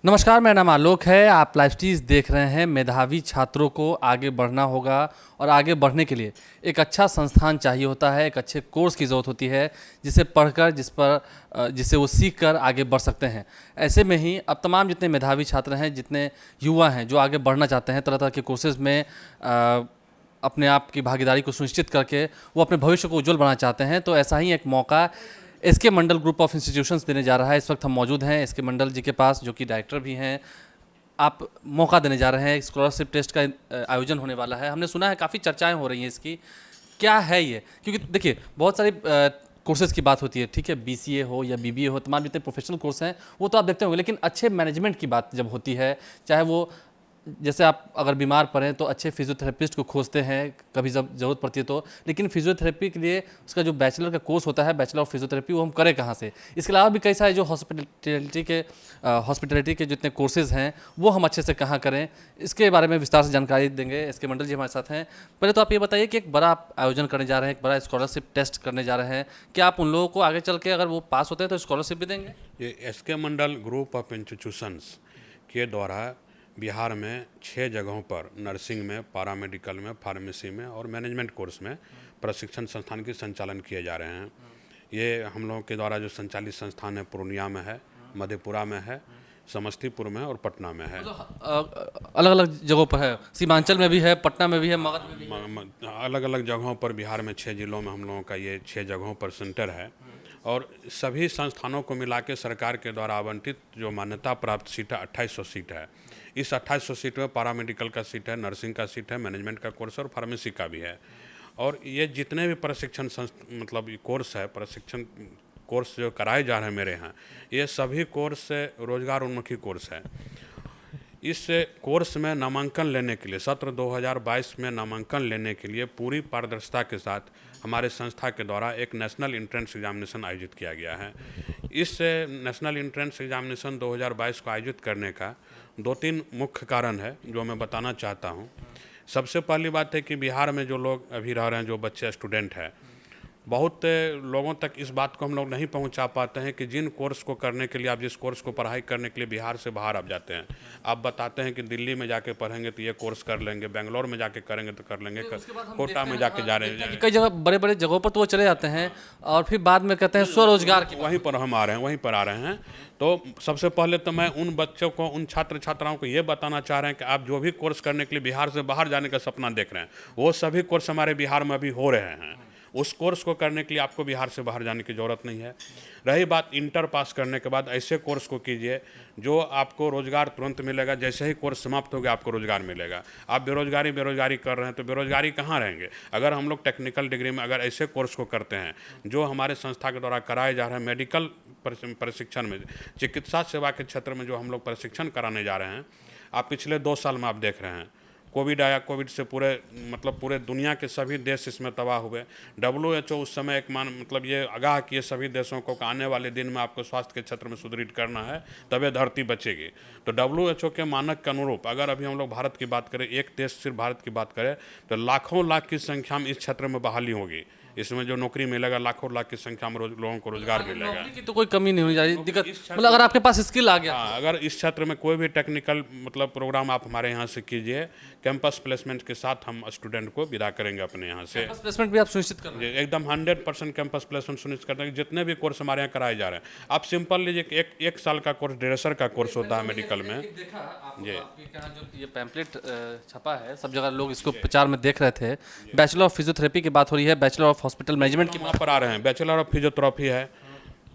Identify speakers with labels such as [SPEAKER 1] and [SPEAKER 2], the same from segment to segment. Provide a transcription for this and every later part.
[SPEAKER 1] नमस्कार, मेरा नाम आलोक है। आप लाइव स्टीज देख रहे हैं। मेधावी छात्रों को आगे बढ़ना होगा और आगे बढ़ने के लिए एक अच्छा संस्थान चाहिए होता है, एक अच्छे कोर्स की ज़रूरत होती है जिसे पढ़कर जिसे वो सीख कर आगे बढ़ सकते हैं। ऐसे में ही अब तमाम जितने मेधावी छात्र हैं, जितने युवा हैं जो आगे बढ़ना चाहते हैं, तरह तरह के कोर्सेज़ में अपने आप की भागीदारी को सुनिश्चित करके वो अपने भविष्य को उज्जवल बनाना चाहते हैं, तो ऐसा ही एक मौका SK Mandal group of institutions देने जा रहा है। इस वक्त हम मौजूद हैं एसके मंडल जी के पास, जो कि डायरेक्टर भी हैं। आप मौका देने जा रहे हैं, स्कॉलरशिप टेस्ट का आयोजन होने वाला है। हमने सुना है काफ़ी चर्चाएं हो रही हैं इसकी, क्या है ये? क्योंकि देखिए बहुत सारी कोर्सेज़ की बात होती है, ठीक है, बीसीए हो या बीबीए हो, तमाम जितने प्रोफेशनल कोर्स हैं वो तो आप देखते होंगे, लेकिन अच्छे मैनेजमेंट की बात जब होती है, चाहे वो जैसे आप अगर बीमार पड़ें तो अच्छे फिजियोथेरेपिस्ट को खोजते हैं कभी जब ज़रूरत पड़ती है तो, लेकिन फिजियोथेरेपी के लिए उसका जो बैचलर का कोर्स होता है, बैचलर ऑफ फिजियोथेरेपी, वो हम करें कहाँ से? इसके अलावा भी कई सारे जो हॉस्पिटलिटी के जितने कोर्सेज़ हैं वो हम अच्छे से कहाँ करें, इसके बारे में विस्तार से जानकारी देंगे। एसके मंडल जी हमारे साथ हैं। पहले तो आप ये बताइए कि एक बड़ा आप आयोजन करने जा रहे हैं, एक बड़ा स्कॉलरशिप टेस्ट करने जा रहे हैं, क्या आप उन लोगों को आगे चल के अगर वो पास होते हैं तो स्कॉलरशिप भी देंगे?
[SPEAKER 2] ये SK Mandal group of institutions के द्वारा बिहार में 6 जगहों पर नर्सिंग में, पैरामेडिकल में, फार्मेसी में और मैनेजमेंट कोर्स में प्रशिक्षण संस्थान के संचालन किए जा रहे हैं। ये हम लोगों के द्वारा जो संचालित संस्थान है पूर्णिया में है, मधेपुरा में है, समस्तीपुर में और पटना में है।
[SPEAKER 1] अलग अलग जगहों पर है, सीमांचल में भी है, पटना में भी है, मगध में भी है।
[SPEAKER 2] अलग अलग जगहों पर बिहार में 6 जिलों में हम लोगों का ये 6 जगहों पर सेंटर है। और सभी संस्थानों को मिला के सरकार के द्वारा आवंटित जो मान्यता प्राप्त सीट है 2800 सीट है। इस 2800 सीट में पैरामेडिकल का सीट है, नर्सिंग का सीट है, मैनेजमेंट का कोर्स और फार्मेसी का भी है। और ये जितने भी प्रशिक्षण मतलब कोर्स है, प्रशिक्षण कोर्स जो कराए जा रहे हैं मेरे यहाँ, ये सभी कोर्स रोजगार उन्मुखी कोर्स है। इस कोर्स में नामांकन लेने के लिए सत्र 2022 में नामांकन लेने के लिए पूरी पारदर्शिता के साथ हमारे संस्था के द्वारा एक नेशनल एंट्रेंस एग्जामिनेशन आयोजित किया गया है। इस नेशनल एंट्रेंस एग्जामिनेशन 2022 को आयोजित करने का 2-3 मुख्य कारण है जो मैं बताना चाहता हूँ। सबसे पहली बात है कि बिहार में जो लोग अभी रह रहे हैं, जो बच्चे स्टूडेंट हैं, बहुत लोगों तक इस बात को हम लोग नहीं पहुंचा पाते हैं कि जिन कोर्स को करने के लिए आप, जिस कोर्स को पढ़ाई करने के लिए बिहार से बाहर आप जाते हैं, आप बताते हैं कि दिल्ली में जाके पढ़ेंगे तो ये कोर्स कर लेंगे, बेंगलोर में जाके करेंगे तो कर लेंगे, कोटा में जाके जा रहे हैं,
[SPEAKER 1] कई जगह बड़े बड़े जगहों पर तो वो चले जाते हैं और फिर बाद में कहते हैं स्वरोजगार की।
[SPEAKER 2] वहीं पर हम आ रहे हैं, वहीं पर आ रहे हैं। तो सबसे पहले तो मैं उन बच्चों को, उन छात्र छात्राओं को ये बताना चाह रहे हैं कि आप जो भी कोर्स करने के लिए बिहार से बाहर जाने का सपना देख रहे हैं, वो सभी कोर्स हमारे बिहार में अभी हो रहे हैं। उस कोर्स को करने के लिए आपको बिहार से बाहर जाने की ज़रूरत नहीं है। रही बात इंटर पास करने के बाद, ऐसे कोर्स को कीजिए जो आपको रोज़गार तुरंत मिलेगा। जैसे ही कोर्स समाप्त हो गया आपको रोज़गार मिलेगा। आप बेरोजगारी कर रहे हैं तो बेरोजगारी कहाँ रहेंगे? अगर हम लोग टेक्निकल डिग्री में अगर ऐसे कोर्स को करते हैं जो हमारे संस्था के द्वारा कराए जा रहे हैं, मेडिकल प्रशिक्षण में, चिकित्सा सेवा के क्षेत्र में जो हम लोग प्रशिक्षण कराने जा रहे हैं, आप पिछले 2 साल में आप देख रहे हैं, कोविड आया, कोविड से पूरे दुनिया के सभी देश इसमें तबाह हुए। WHO उस समय एक ये आगाह किए सभी देशों को कि आने वाले दिन में आपको स्वास्थ्य के क्षेत्र में सुदृढ़ करना है, तब ये धरती बचेगी। तो WHO के मानक के अनुरूप अगर अभी हम लोग भारत की बात करें, एक देश सिर्फ भारत की बात करें, तो लाखों लाख की संख्या में इस क्षेत्र में बहाली होगी। इसमें जो नौकरी मिलेगा, लाखों लाख की संख्या में लोगों को रोजगार मिलेगा।
[SPEAKER 1] नौकरी की तो कोई कमी नहीं होनी चाहिए। दिक्कत मतलब अगर आपके पास स्किल आ गया,
[SPEAKER 2] अगर इस क्षेत्र में कोई भी टेक्निकल प्रोग्राम आप हमारे यहाँ से कीजिए, कैंपस प्लेसमेंट के साथ हम स्टूडेंट को विदा करेंगे अपने यहाँ से।
[SPEAKER 1] कैंपस प्लेसमेंट भी आप सुनिश्चित कर रहे हैं?
[SPEAKER 2] एकदम 100% कैंपस प्लेसमेंट सुनिश्चित करते हैं। जितने भी कोर्स हमारे यहाँ कराए जा रहे हैं, आप सिंपल लीजिए, एक साल का कोर्स ड्रेसर का कोर्स होता है मेडिकल में।
[SPEAKER 1] जी, आपके यहाँ जो ये पैम्पलेट छपा है, सब जगह लोग इसको प्रचार में देख रहे थे। बैचलर ऑफ फिजियोथेरेपी की बात हो रही है, बैचलर ऑफ हॉस्पिटल मैनेजमेंट की
[SPEAKER 2] वहाँ पर आ रहे हैं, बैचलर ऑफ फिजियोथेरेपी है।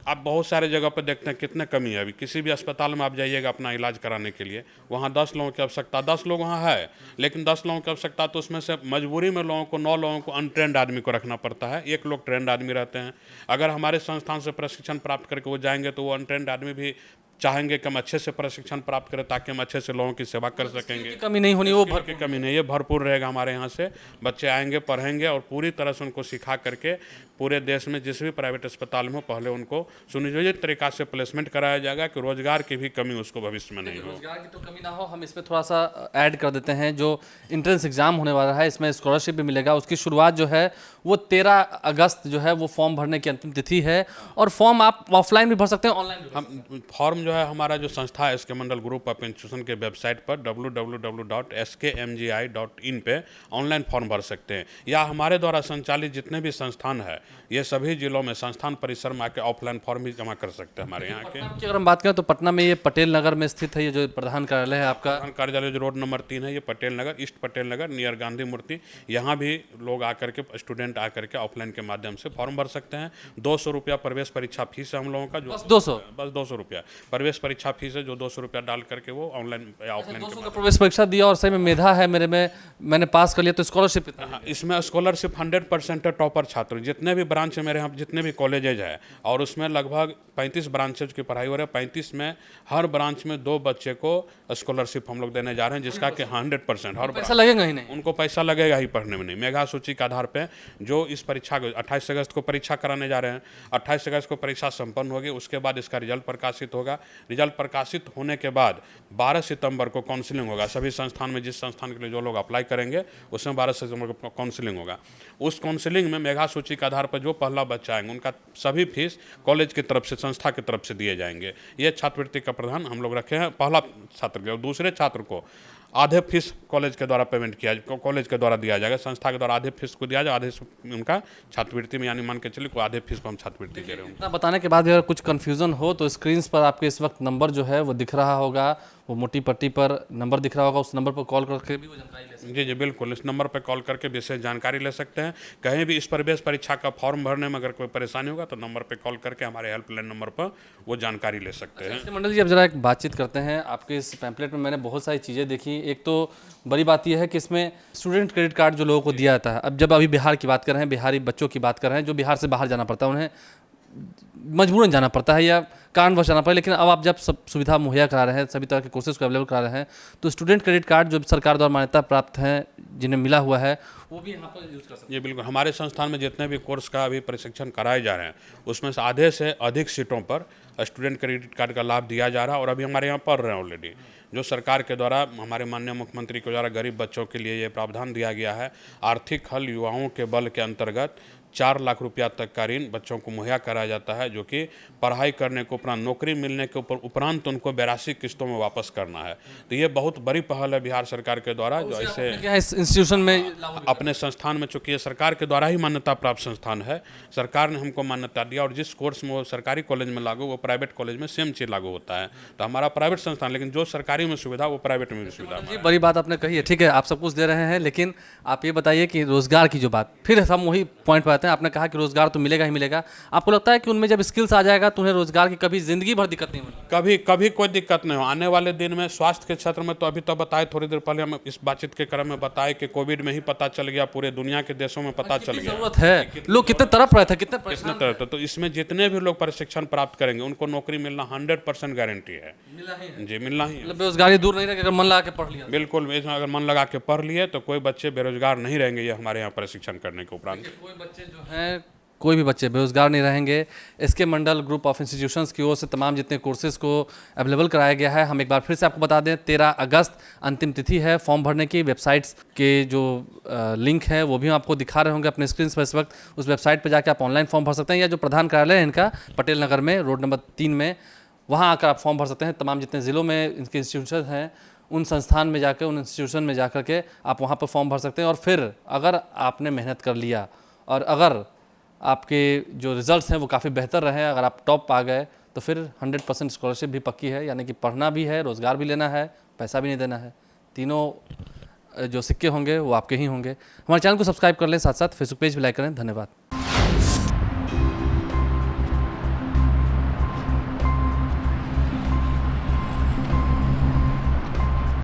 [SPEAKER 2] आप बहुत सारे जगह पर देखते हैं कितने कमी है। अभी किसी भी अस्पताल में आप जाइएगा अपना इलाज कराने के लिए, वहाँ 10 लोगों की आवश्यकता, 10 लोग वहाँ है, लेकिन 10 लोगों की आवश्यकता, तो उसमें से मजबूरी में 9 लोगों को अनट्रेंड आदमी को रखना पड़ता है, 1 लोग ट्रेंड आदमी रहते हैं। अगर हमारे संस्थान से प्रशिक्षण प्राप्त करके वो जाएंगे तो वो अनट्रेंड आदमी भी चाहेंगे कि हम अच्छे से प्रशिक्षण प्राप्त करें ताकि हम अच्छे से लोगों की सेवा कर सकेंगे।
[SPEAKER 1] कमी नहीं होनी, वो
[SPEAKER 2] की कमी नहीं है, भरपूर रहेगा। हमारे यहाँ से बच्चे आएंगे, पढ़ेंगे और पूरी तरह से उनको सिखा करके पूरे देश में जिस भी प्राइवेट अस्पताल में हो, पहले उनको सुनियोजित तरीका से प्लेसमेंट कराया जाएगा कि रोजगार की भी कमी उसको भविष्य में नहीं हो।
[SPEAKER 1] रोजगार की तो कमी ना हो। हम इसमें थोड़ा सा ऐड कर देते हैं, जो इंट्रेंस एग्जाम होने वाला है, इसमें स्कॉलरशिप भी मिलेगा। उसकी शुरुआत जो है वो 13 अगस्त जो है वो फॉर्म भरने की अंतिम तिथि है, और फॉर्म आप ऑफलाइन भी भर सकते हैं, ऑनलाइन भी।
[SPEAKER 2] हम फॉर्म जो है हमारा जो संस्था है SK Mandal group of institution के वेबसाइट पर www.skmgi.in पे ऑनलाइन फॉर्म भर सकते हैं, या हमारे द्वारा संचालित जितने भी संस्थान है ये सभी जिलों में संस्थान परिसर में आके ऑफलाइन फॉर्म भी जमा कर सकते हैं हमारे यहाँ के।
[SPEAKER 1] पटना की अगर हम बात करें तो पटना में ये पटेल नगर में स्थित है, ये जो प्रधान कार्यालय है आपका।
[SPEAKER 2] प्रधान कार्यालय जो रोड नंबर 3 है ये पटेल नगर, ईस्ट पटेल नगर नियर गांधी मूर्ति, यहाँ भी लोग आकर के स्टूडेंट आकर के ऑफलाइन के माध्यम से फॉर्म भर सकते हैं। 200 रुपया प्रवेश परीक्षा फीस है हम लोगों का, जो
[SPEAKER 1] बस 200
[SPEAKER 2] बस 200 रुपया प्रवेश परीक्षा फीस है, जो 200 रुपया डाल करके वो ऑनलाइन या ऑफलाइन
[SPEAKER 1] 200 का प्रवेश परीक्षा दिया और सही में मेधा है मेरे में, मैंने पास कर लिया, तो स्कॉलरशिप कितना है?
[SPEAKER 2] इसमें स्कॉलरशिप 100% है टॉपर छात्र, जितने भी ब्रांच मेरे यहाँ जितने भी कॉलेजेज है, और उसमें लगभग 35 ब्रांचेज की पढ़ाई हो रही है। 35 में हर ब्रांच में 2 बच्चे को स्कॉलरशिप हम लोग देने जा रहे हैं, जिसका कि 100% हर
[SPEAKER 1] पैसा लगेगा ही नहीं।
[SPEAKER 2] उनको पैसा लगेगा ही पढ़ने में नहीं। मेधा सूची के आधार पे जो इस परीक्षा को 28 अगस्त को परीक्षा कराने जा रहे हैं, 28 अगस्त को परीक्षा संपन्न होगी, उसके बाद इसका रिजल्ट प्रकाशित होगा। रिजल्ट प्रकाशित होने के बाद 12 सितंबर को काउंसलिंग होगा सभी संस्थान में, जिस संस्थान के लिए जो लोग अप्लाई करेंगे उसमें 12 सितंबर को काउंसलिंग होगा। उस काउंसलिंग में मेधा सूची के आधार पर जो पहला बच्चा आएंगे उनका सभी फीस कॉलेज की तरफ से, संस्था की तरफ से दिए जाएंगे। ये छात्रवृत्ति का प्रावधान हम लोग रखे हैं पहला छात्र के, और दूसरे छात्र को आधे फीस कॉलेज के द्वारा पेमेंट किया, कॉलेज के द्वारा दिया जाएगा, संस्था के द्वारा आधे फीस को दिया जाएगा, आधे उनका छात्रवृत्ति में, यानी मान के चलिए आधे फीस पर हम छात्रवृत्ति दे रहे हैं।
[SPEAKER 1] इतना बताने के बाद भी अगर कुछ कन्फ्यूजन हो तो स्क्रीन पर आपके इस वक्त नंबर जो है वो दिख रहा होगा, वो मोटी पट्टी पर नंबर दिख रहा होगा, उस नंबर पर कॉल करके भी वो जानकारी ले सकते हैं।
[SPEAKER 2] जी जी बिल्कुल, इस नंबर पर कॉल करके विशेष जानकारी ले सकते हैं। कहीं भी इस प्रवेश परीक्षा का फॉर्म भरने में अगर कोई परेशानी होगा तो नंबर पर कॉल करके हमारे हेल्पलाइन नंबर पर वो जानकारी ले सकते हैं।
[SPEAKER 1] अच्छा, मंडल जी अब जरा एक बातचीत करते हैं। आपके इस पैम्पलेट में मैंने बहुत सारी चीज़ें देखी। एक तो बड़ी बात यह है कि इसमें स्टूडेंट क्रेडिट कार्ड जो लोगों को दिया जाता है, अब जब अभी बिहार की बात कर रहे हैं, बिहारी बच्चों की बात कर रहे हैं जो बिहार से बाहर जाना पड़ता है, उन्हें मजबूरन जाना पड़ता है या कारणवश जाना पड़े, लेकिन अब आप जब सब सुविधा मुहैया करा रहे हैं, सभी तरह के कोर्सेज को अवेलेबल करा रहे हैं, तो स्टूडेंट क्रेडिट कार्ड जो सरकार द्वारा मान्यता प्राप्त हैं, जिन्हें मिला हुआ है, वो भी यहाँ पर यूज़ कर सकते हैं।
[SPEAKER 2] जी बिल्कुल, हमारे संस्थान में जितने भी कोर्स का अभी प्रशिक्षण कराए जा रहे हैं उसमें से आधे से अधिक सीटों पर स्टूडेंट क्रेडिट कार्ड का लाभ दिया जा रहा है, और अभी हमारे यहाँ पढ़ रहे हैं ऑलरेडी। जो सरकार के द्वारा हमारे माननीय मुख्यमंत्री के द्वारा गरीब बच्चों के लिए ये प्रावधान दिया गया है। आर्थिक हल युवाओं के बल के अंतर्गत 4 लाख रुपया तक का ऋण बच्चों को मुहैया कराया जाता है, जो कि पढ़ाई करने के उपरांत, नौकरी मिलने के उपरांत उनको 82 किस्तों में वापस करना है। तो ये बहुत बड़ी पहल है बिहार सरकार के द्वारा, जो ऐसे
[SPEAKER 1] क्या है इस इंस्टीट्यूशन में लागू
[SPEAKER 2] अपने संस्थान में, चूंकि ये सरकार के द्वारा ही मान्यता प्राप्त संस्थान है, सरकार ने हमको मान्यता दिया, और जिस कोर्स में वो सरकारी कॉलेज में लागू, वो प्राइवेट कॉलेज में सेम चीज़ लागू होता है। तो हमारा प्राइवेट संस्थान, लेकिन जो सरकारी में सुविधा वो प्राइवेट में भी सुविधा।
[SPEAKER 1] जी, बड़ी बात आपने कही है, ठीक है, आप सब कुछ दे रहे हैं, लेकिन आप ये बताइए कि रोजगार की जो बात, फिर हम वही पॉइंट पर आते हैं। आपने कहा कि रोजगार तो मिलेगा ही मिलेगा, आपको लगता है कि उनमें जब स्किल्स आ जाएगा तो उन्हें रोजगार की कभी जिंदगी भर दिक्कत नहीं होगी?
[SPEAKER 2] कभी कभी कोई दिक्कत नहीं हो। आने वाले दिन में स्वास्थ्य के क्षेत्र में, तो अभी तो बताए थोड़ी देर पहले हम इस बातचीत के क्रम में बताए कि कोविड में ही पता चल गया, पूरे दुनिया के देशों में पता चल गया
[SPEAKER 1] जरूरत है, लोग कितने तरफ रहे थे, कितने
[SPEAKER 2] कितने तरह से। तो इसमें जितने भी लोग प्रशिक्षण प्राप्त करेंगे उनको नौकरी मिलना 100% गारंटी है। जी मिलना ही है।
[SPEAKER 1] मतलब बेरोजगारी दूर नहीं रहेगी अगर मन लगा के पढ़ लिया।
[SPEAKER 2] बिल्कुल, इसमें अगर मन लगा के पढ़ लिए तो कोई बच्चे बेरोजगार नहीं रहेंगे, ये हमारे यहाँ प्रशिक्षण करने के उपरांत।
[SPEAKER 1] कोई बच्चे जो हैं, कोई भी बच्चे बेरोजगार नहीं रहेंगे। SK Mandal group of institutions की ओर से तमाम जितने कोर्सेज को अवेलेबल कराया गया है, हम एक बार फिर से आपको बता दें, 13 अगस्त अंतिम तिथि है फॉर्म भरने की। वेबसाइट्स के जो लिंक है वो भी हम आपको दिखा रहे होंगे अपने स्क्रीन पर इस वक्त। उस वेबसाइट पर जाकर आप ऑनलाइन फॉर्म भर सकते हैं, या जो प्रधान कार्यालय है इनका पटेल नगर में रोड नंबर 3 में, वहाँ आकर आप फॉर्म भर सकते हैं। तमाम जितने ज़िलों में इनके इंस्टीट्यूशन हैं, उन संस्थान में जाकर, उन इंस्टीट्यूशन में जाकर के आप वहाँ पर फॉर्म भर सकते हैं। और फिर अगर आपने मेहनत कर लिया और अगर आपके जो रिजल्ट्स हैं वो काफ़ी बेहतर रहे, अगर आप टॉप आ गए, तो फिर 100% स्कॉलरशिप भी पक्की है, यानी कि पढ़ना भी है, रोज़गार भी लेना है, पैसा भी नहीं देना है। तीनों जो सिक्के होंगे वो आपके ही होंगे। हमारे चैनल को सब्सक्राइब कर लें, साथ साथ फेसबुक पेज भी लाइक करें। धन्यवाद।